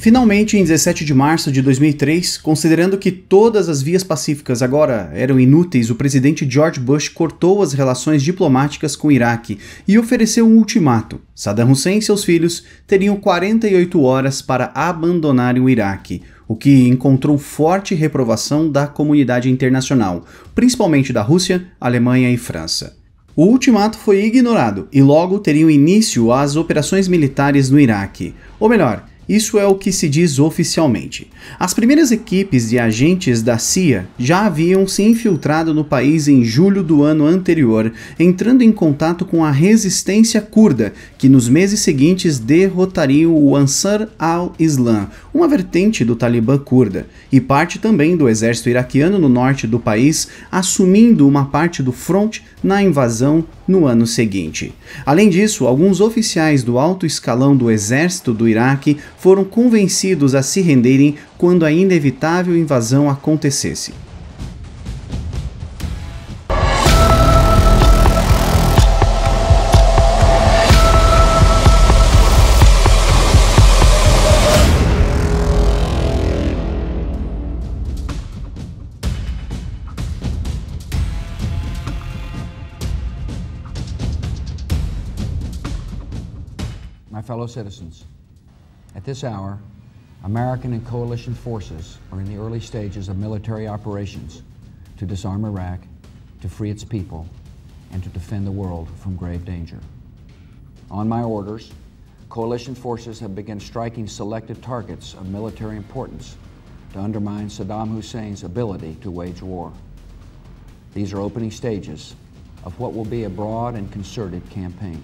Finalmente, em 17 de março de 2003, considerando que todas as vias pacíficas agora eram inúteis, o presidente George Bush cortou as relações diplomáticas com o Iraque e ofereceu um ultimato. Saddam Hussein e seus filhos teriam 48 horas para abandonarem o Iraque, o que encontrou forte reprovação da comunidade internacional, principalmente da Rússia, Alemanha e França. O ultimato foi ignorado e logo teriam início as operações militares no Iraque, ou melhor, isso é o que se diz oficialmente. As primeiras equipes de agentes da CIA já haviam se infiltrado no país em julho do ano anterior, entrando em contato com a resistência curda, que nos meses seguintes derrotaria o Ansar al-Islam, uma vertente do Talibã curda, e parte também do exército iraquiano no norte do país, assumindo uma parte do front na invasão no ano seguinte. Além disso, alguns oficiais do alto escalão do exército do Iraque foram convencidos a se renderem quando a inevitável invasão acontecesse. My fellow citizens, at this hour, American and coalition forces are in the early stages of military operations to disarm Iraq, to free its people, and to defend the world from grave danger. On my orders, coalition forces have begun striking selected targets of military importance to undermine Saddam Hussein's ability to wage war. These are opening stages of what will be a broad and concerted campaign.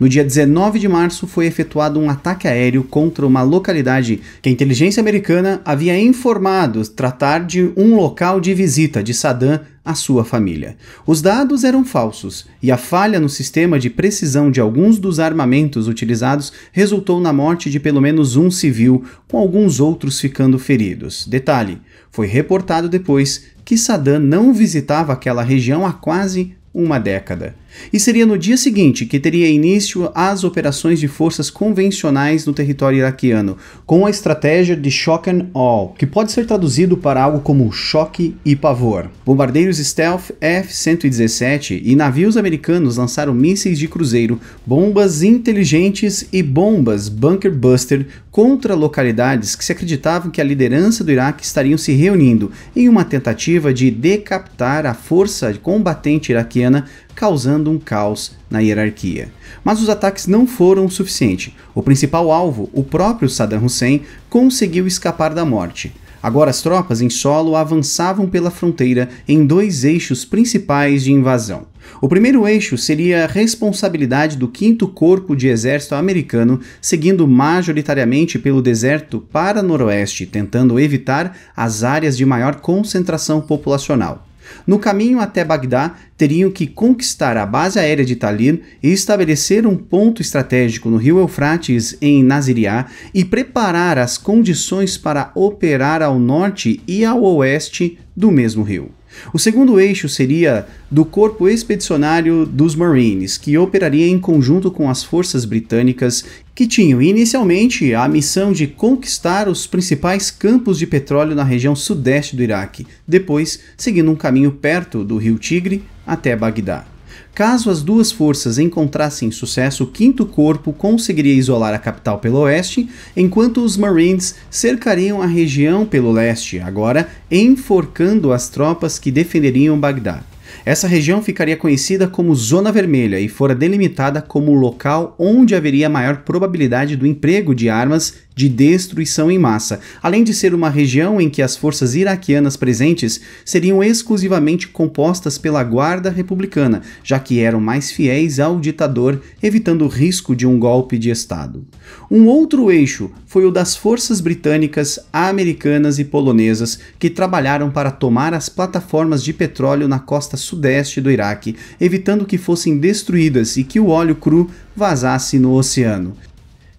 No dia 19 de março foi efetuado um ataque aéreo contra uma localidade que a inteligência americana havia informado tratar de um local de visita de Saddam à sua família. Os dados eram falsos e a falha no sistema de precisão de alguns dos armamentos utilizados resultou na morte de pelo menos um civil, com alguns outros ficando feridos. Detalhe, foi reportado depois que Saddam não visitava aquela região há quase uma década. E seria no dia seguinte que teria início as operações de forças convencionais no território iraquiano, com a estratégia de shock and awe, que pode ser traduzido para algo como choque e pavor. Bombardeiros stealth F-117 e navios americanos lançaram mísseis de cruzeiro, bombas inteligentes e bombas bunker buster contra localidades que se acreditavam que a liderança do Iraque estariam se reunindo em uma tentativa de decapitar a força combatente iraquiana, causando um caos na hierarquia. Mas os ataques não foram o suficiente. O principal alvo, o próprio Saddam Hussein, conseguiu escapar da morte. Agora as tropas em solo avançavam pela fronteira em dois eixos principais de invasão. O primeiro eixo seria a responsabilidade do 5º Corpo de Exército americano, seguindo majoritariamente pelo deserto para noroeste, tentando evitar as áreas de maior concentração populacional. No caminho até Bagdá, teriam que conquistar a base aérea de Talir e estabelecer um ponto estratégico no rio Eufrates, em Nasiriyah, e preparar as condições para operar ao norte e ao oeste do mesmo rio. O segundo eixo seria do Corpo Expedicionário dos Marines, que operaria em conjunto com as forças britânicas, que tinham inicialmente a missão de conquistar os principais campos de petróleo na região sudeste do Iraque, depois seguindo um caminho perto do rio Tigre até Bagdá. Caso as duas forças encontrassem sucesso, o 5º Corpo conseguiria isolar a capital pelo oeste, enquanto os Marines cercariam a região pelo leste, agora enforcando as tropas que defenderiam Bagdá. Essa região ficaria conhecida como Zona Vermelha e fora delimitada como o local onde haveria maior probabilidade do emprego de armas de destruição em massa, além de ser uma região em que as forças iraquianas presentes seriam exclusivamente compostas pela Guarda Republicana, já que eram mais fiéis ao ditador, evitando o risco de um golpe de Estado. Um outro eixo foi o das forças britânicas, americanas e polonesas, que trabalharam para tomar as plataformas de petróleo na costa sudeste do Iraque, evitando que fossem destruídas e que o óleo cru vazasse no oceano.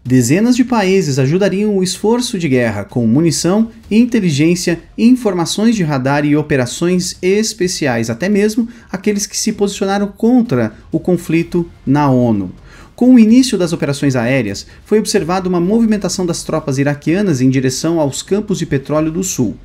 Dezenas de países ajudariam o esforço de guerra com munição, inteligência, informações de radar e operações especiais, até mesmo aqueles que se posicionaram contra o conflito na ONU. Com o início das operações aéreas, foi observada uma movimentação das tropas iraquianas em direção aos campos de petróleo do sul.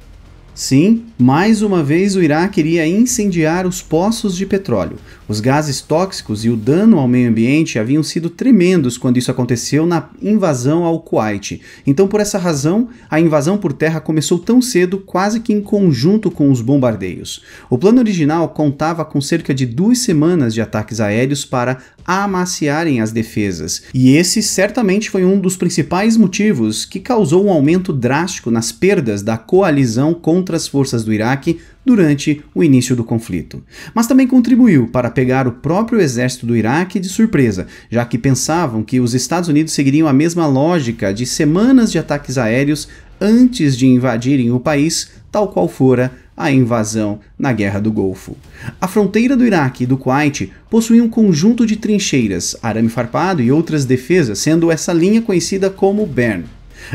Sim, mais uma vez o Iraque iria incendiar os poços de petróleo. Os gases tóxicos e o dano ao meio ambiente haviam sido tremendos quando isso aconteceu na invasão ao Kuwait. Então, por essa razão, a invasão por terra começou tão cedo, quase que em conjunto com os bombardeios. O plano original contava com cerca de 2 semanas de ataques aéreos para amaciarem as defesas, e esse certamente foi um dos principais motivos que causou um aumento drástico nas perdas da coalizão contra as forças do Iraque durante o início do conflito. Mas também contribuiu para pegar o próprio exército do Iraque de surpresa, já que pensavam que os Estados Unidos seguiriam a mesma lógica de semanas de ataques aéreos antes de invadirem o país, tal qual fora a invasão na Guerra do Golfo. A fronteira do Iraque e do Kuwait possui um conjunto de trincheiras, arame farpado e outras defesas, sendo essa linha conhecida como Bern.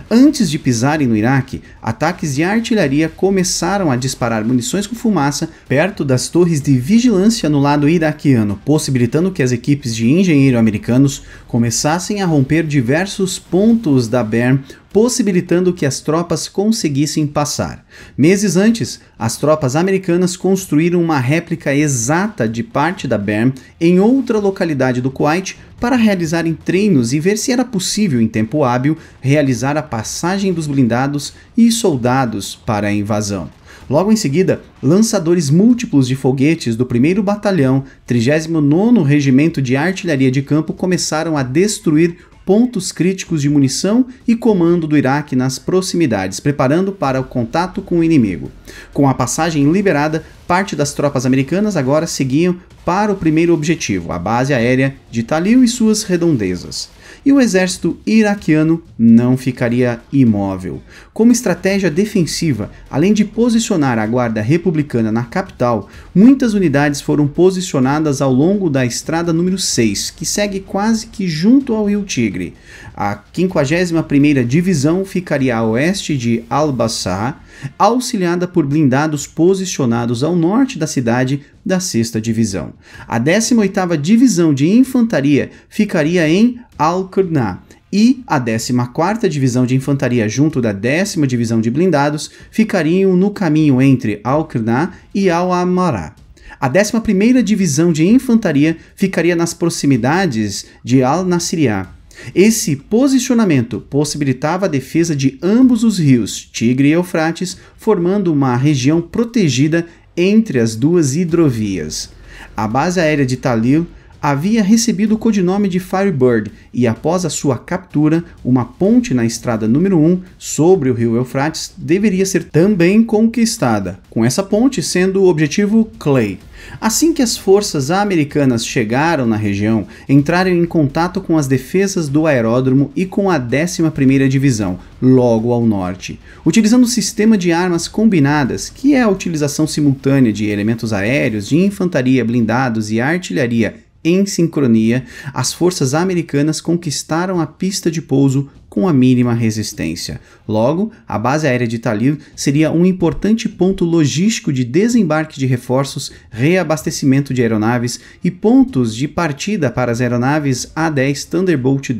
Antes de pisarem no Iraque, ataques de artilharia começaram a disparar munições com fumaça perto das torres de vigilância no lado iraquiano, possibilitando que as equipes de engenheiros americanos começassem a romper diversos pontos da Bern, possibilitando que as tropas conseguissem passar. Meses antes, as tropas americanas construíram uma réplica exata de parte da Bern em outra localidade do Kuwait para realizarem treinos e ver se era possível, em tempo hábil, realizar a passagem dos blindados e soldados para a invasão. Logo em seguida, lançadores múltiplos de foguetes do 1º Batalhão, 39º Regimento de Artilharia de Campo começaram a destruir pontos críticos de munição e comando do Iraque nas proximidades, preparando para o contato com o inimigo. Com a passagem liberada, parte das tropas americanas agora seguiam para o primeiro objetivo, a base aérea de Talil e suas redondezas. E o exército iraquiano não ficaria imóvel. Como estratégia defensiva, além de posicionar a guarda republicana na capital, muitas unidades foram posicionadas ao longo da estrada número 6, que segue quase que junto ao rio Tigre. A 51ª Divisão ficaria a oeste de Al-Bassah, auxiliada por blindados posicionados ao norte da cidade da 6ª Divisão. A 18ª Divisão de Infantaria ficaria em Al-Qurna e a 14ª Divisão de Infantaria junto da 10ª Divisão de Blindados ficariam no caminho entre Al-Qurna e Al-Amara. A 11ª Divisão de Infantaria ficaria nas proximidades de Al-Nasiriyah. Esse posicionamento possibilitava a defesa de ambos os rios, Tigre e Eufrates, formando uma região protegida entre as duas hidrovias. A base aérea de Talil havia recebido o codinome de Firebird e, após a sua captura, uma ponte na estrada número 1 sobre o rio Eufrates deveria ser também conquistada, com essa ponte sendo o objetivo Clay. Assim que as forças americanas chegaram na região, entraram em contato com as defesas do aeródromo e com a 11ª Divisão, logo ao norte. Utilizando o sistema de armas combinadas, que é a utilização simultânea de elementos aéreos, de infantaria, blindados e artilharia em sincronia, as forças americanas conquistaram a pista de pouso com a mínima resistência. Logo, a base aérea de Talil seria um importante ponto logístico de desembarque de reforços, reabastecimento de aeronaves e pontos de partida para as aeronaves A-10 Thunderbolt II.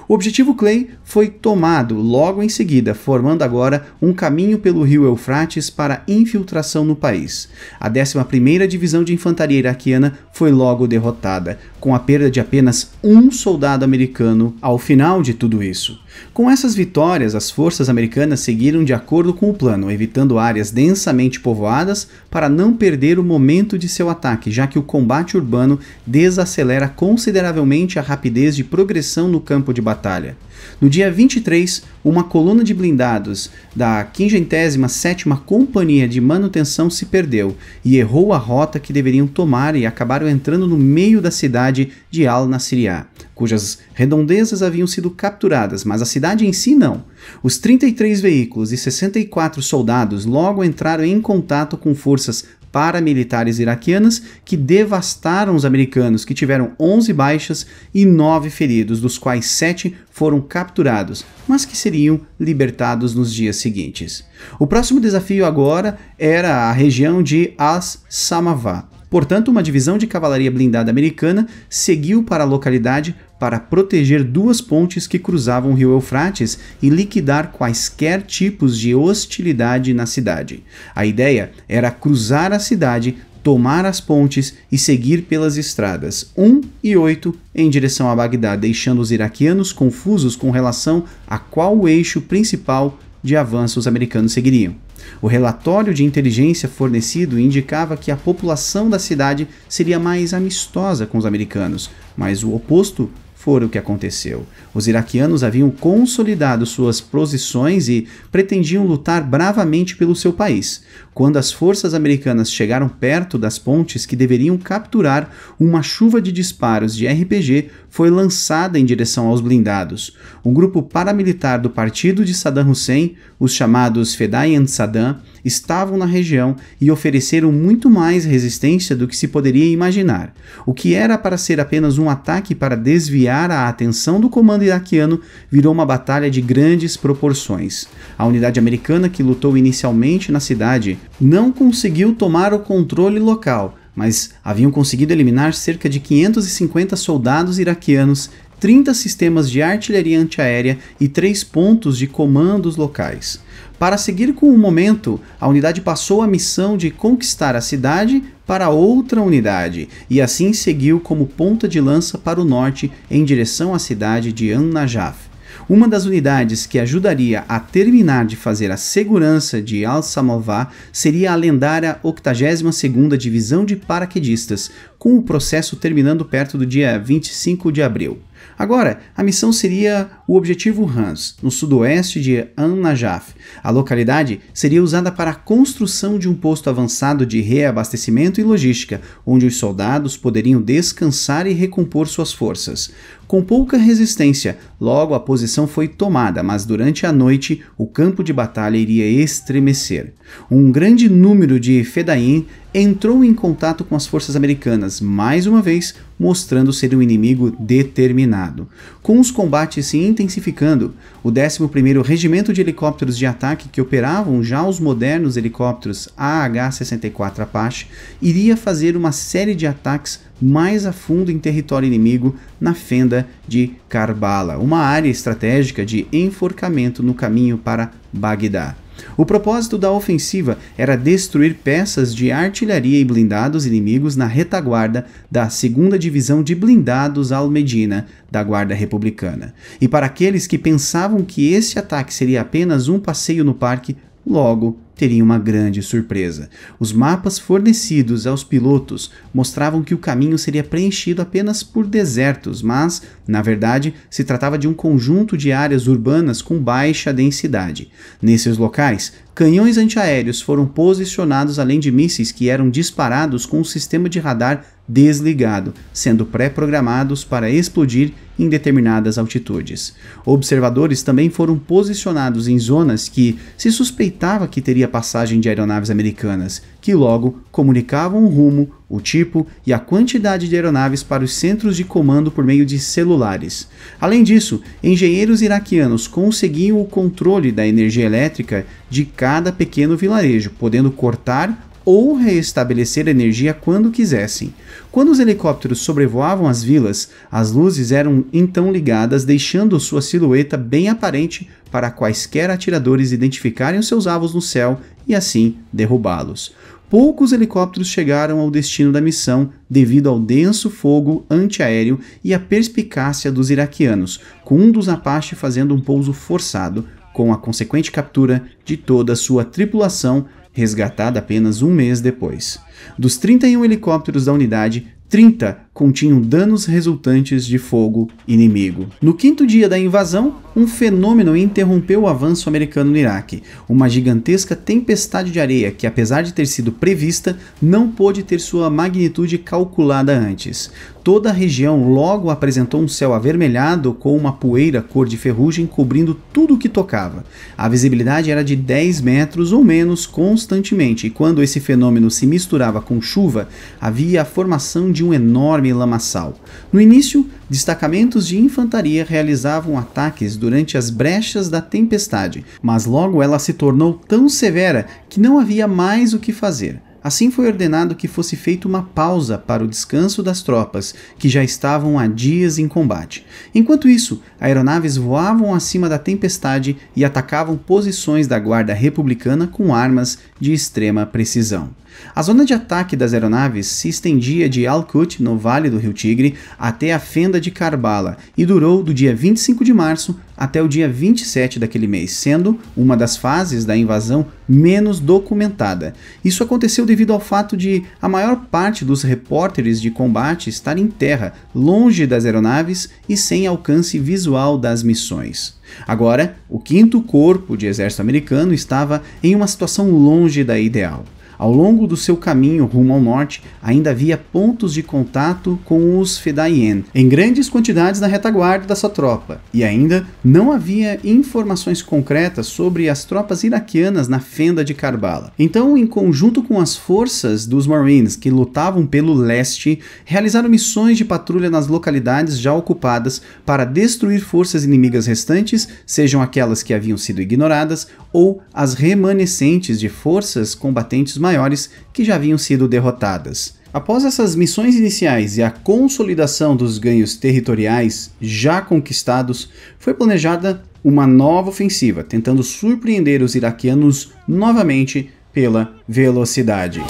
O objetivo Clay foi tomado logo em seguida, formando agora um caminho pelo rio Eufrates para infiltração no país. A 11ª Divisão de Infantaria iraquiana foi logo derrotada, com a perda de apenas um soldado americano ao final de tudo isso. Com essas vitórias, as forças americanas seguiram de acordo com o plano, evitando áreas densamente povoadas para não perder o momento de seu ataque, já que o combate urbano desacelera consideravelmente a rapidez de progressão no campo de batalha. No dia 23, uma coluna de blindados da 57ª Companhia de Manutenção se perdeu e errou a rota que deveriam tomar e acabaram entrando no meio da cidade de Al-Nasiriyah, cujas redondezas haviam sido capturadas, mas a cidade em si não. Os 33 veículos e 64 soldados logo entraram em contato com forças paramilitares iraquianas que devastaram os americanos, que tiveram 11 baixas e 9 feridos, dos quais 7 foram capturados, mas que seriam libertados nos dias seguintes. O próximo desafio agora era a região de As-Samavah, Portanto, uma divisão de cavalaria blindada americana seguiu para a localidade para proteger 2 pontes que cruzavam o rio Eufrates e liquidar quaisquer tipos de hostilidade na cidade. A ideia era cruzar a cidade, tomar as pontes e seguir pelas estradas 1 e 8 em direção a Bagdá, deixando os iraquianos confusos com relação a qual eixo principal de avanço os americanos seguiriam. O relatório de inteligência fornecido indicava que a população da cidade seria mais amistosa com os americanos, mas o oposto foi o que aconteceu. Os iraquianos haviam consolidado suas posições e pretendiam lutar bravamente pelo seu país. Quando as forças americanas chegaram perto das pontes que deveriam capturar, uma chuva de disparos de RPG foi lançada em direção aos blindados. Um grupo paramilitar do partido de Saddam Hussein, os chamados Fedayeen Saddam, estavam na região e ofereceram muito mais resistência do que se poderia imaginar. O que era para ser apenas um ataque para desviar a atenção do comando iraquiano virou uma batalha de grandes proporções. A unidade americana que lutou inicialmente na cidade não conseguiu tomar o controle local, mas haviam conseguido eliminar cerca de 550 soldados iraquianos, 30 sistemas de artilharia antiaérea e 3 pontos de comandos locais. Para seguir com o momento, a unidade passou a missão de conquistar a cidade para outra unidade, e assim seguiu como ponta de lança para o norte em direção à cidade de An-Najaf. Uma das unidades que ajudaria a terminar de fazer a segurança de Al-Samová seria a lendária 82ª Divisão de Paraquedistas, com o processo terminando perto do dia 25 de abril. Agora, a missão seria o Objetivo Hans, no sudoeste de An-Najaf. A localidade seria usada para a construção de um posto avançado de reabastecimento e logística, onde os soldados poderiam descansar e recompor suas forças. Com pouca resistência, logo a posição foi tomada, mas durante a noite o campo de batalha iria estremecer. Um grande número de Fedayeen entrou em contato com as forças americanas, mais uma vez mostrando ser um inimigo determinado. Com os combates se intensificando, o 11º Regimento de Helicópteros de Ataque, que operavam já os modernos helicópteros AH-64 Apache, iria fazer uma série de ataques mais a fundo em território inimigo na fenda de Karbala, uma área estratégica de enforcamento no caminho para Bagdá. O propósito da ofensiva era destruir peças de artilharia e blindados inimigos na retaguarda da 2ª Divisão de Blindados Al-Medina da Guarda Republicana. E para aqueles que pensavam que esse ataque seria apenas um passeio no parque, logo teria uma grande surpresa. Os mapas fornecidos aos pilotos mostravam que o caminho seria preenchido apenas por desertos, mas, na verdade, se tratava de um conjunto de áreas urbanas com baixa densidade. Nesses locais, canhões antiaéreos foram posicionados além de mísseis que eram disparados com um sistema de radar desligado, sendo pré-programados para explodir em determinadas altitudes. Observadores também foram posicionados em zonas que se suspeitava que teria passagem de aeronaves americanas, que logo comunicavam o rumo, o tipo e a quantidade de aeronaves para os centros de comando por meio de celulares. Além disso, engenheiros iraquianos conseguiam o controle da energia elétrica de cada pequeno vilarejo, podendo cortar ou reestabelecer energia quando quisessem. Quando os helicópteros sobrevoavam as vilas, as luzes eram então ligadas, deixando sua silhueta bem aparente para quaisquer atiradores identificarem os seus alvos no céu e assim derrubá-los. Poucos helicópteros chegaram ao destino da missão devido ao denso fogo antiaéreo e à perspicácia dos iraquianos, com um dos Apache fazendo um pouso forçado, com a consequente captura de toda a sua tripulação, resgatada apenas um mês depois. Dos 31 helicópteros da unidade, 30 continham danos resultantes de fogo inimigo. No 5º dia da invasão, um fenômeno interrompeu o avanço americano no Iraque. Uma gigantesca tempestade de areia que, apesar de ter sido prevista, não pôde ter sua magnitude calculada antes. Toda a região logo apresentou um céu avermelhado com uma poeira cor de ferrugem cobrindo tudo o que tocava. A visibilidade era de 10 metros ou menos constantemente, e quando esse fenômeno se misturava com chuva, havia a formação de um enorme lamaçal. No início, destacamentos de infantaria realizavam ataques durante as brechas da tempestade, mas logo ela se tornou tão severa que não havia mais o que fazer. Assim foi ordenado que fosse feita uma pausa para o descanso das tropas, que já estavam há dias em combate. Enquanto isso, aeronaves voavam acima da tempestade e atacavam posições da Guarda Republicana com armas de extrema precisão. A zona de ataque das aeronaves se estendia de Al-Qut, no Vale do Rio Tigre, até a fenda de Karbala e durou do dia 25 de março até o dia 27 daquele mês, sendo uma das fases da invasão menos documentada. Isso aconteceu devido ao fato de a maior parte dos repórteres de combate estar em terra, longe das aeronaves e sem alcance visual das missões. Agora, o 5º Corpo de Exército Americano estava em uma situação longe da ideal. Ao longo do seu caminho rumo ao norte, ainda havia pontos de contato com os Fedayeen, em grandes quantidades na retaguarda da sua tropa, e ainda não havia informações concretas sobre as tropas iraquianas na fenda de Karbala. Então, em conjunto com as forças dos Marines que lutavam pelo leste, realizaram missões de patrulha nas localidades já ocupadas para destruir forças inimigas restantes, sejam aquelas que haviam sido ignoradas ou as remanescentes de forças combatentes maiores que já haviam sido derrotadas. Após essas missões iniciais e a consolidação dos ganhos territoriais já conquistados, foi planejada uma nova ofensiva, tentando surpreender os iraquianos novamente pela velocidade.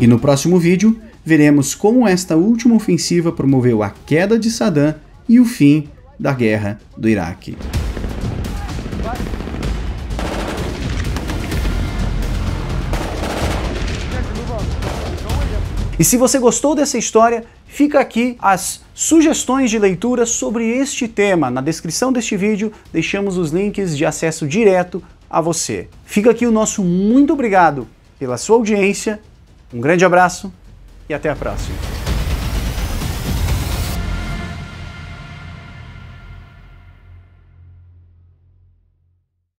E no próximo vídeo, veremos como esta última ofensiva promoveu a queda de Saddam e o fim da guerra do Iraque. E se você gostou dessa história, fica aqui as sugestões de leitura sobre este tema. Na descrição deste vídeo deixamos os links de acesso direto a você. Fica aqui o nosso muito obrigado pela sua audiência, um grande abraço e até a próxima.